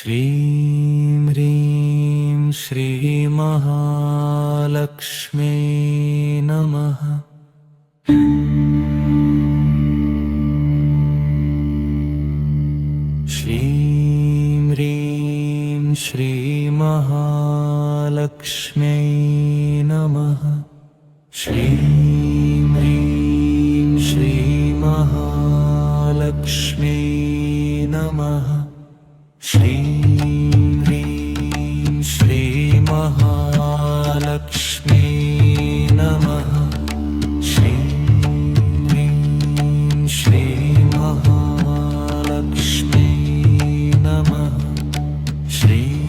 श्रीं ह्रीं श्रीमहालक्ष्म्यै नमः। श्रीं ह्रीं श्रीमहालक्ष्म्यै नमः। श्रीं ह्रीं श्रीमहालक्ष्म्यै नमः। श्रीं ह्रीं श्रीमहालक्ष्म्यै नमः। श्रीं ह्रीं श्रीमहालक्ष्म्यै नमः। श्रीं ह्रीं श्रीमहालक्ष्म्यै नमः। श्रीं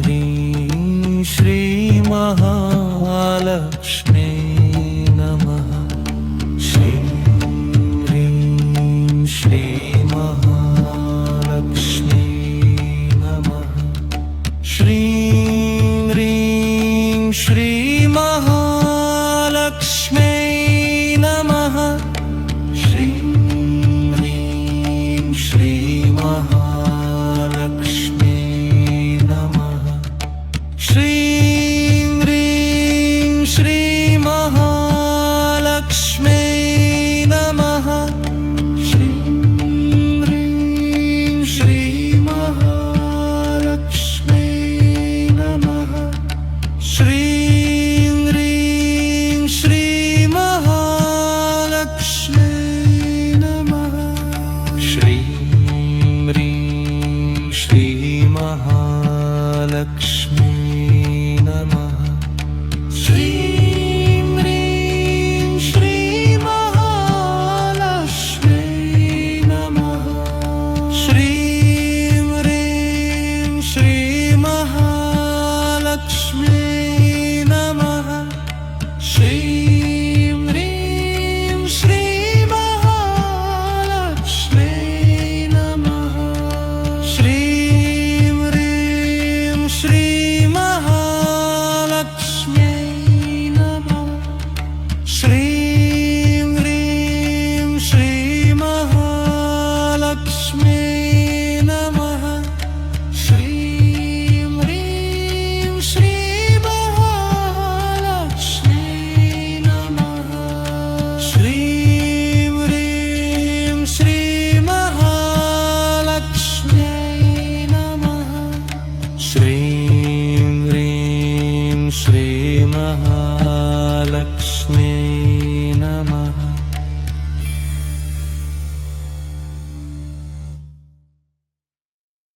ह्रीं श्रीमहालक्ष्म्यै नमः। श्रीं ह्रीं श्रीमहालक्ष्म्यै नमः। श्रीं ह्रीं श्रीमहालक्ष्म्यै नमः। श्रीं ह्रीं श्रीमहालक्ष्म्यै नमः। श्रीं ह्रीं श्रीमहालक्ष्म्यै नमः। श्रीं ह्रीं श्रीमहालक्ष्म्यै नमः। श्रीं ह्रीं श्रीमहालक्ष्म्यै नमः। श्रीं ह्रीं श्रीमहालक्ष्म्यै नमः। श्रीं ह्रीं श्रीमहालक्ष्म्यै नमः। श्रीं ह्रीं श्रीमहालक्ष्म्यै नमः। श्रीं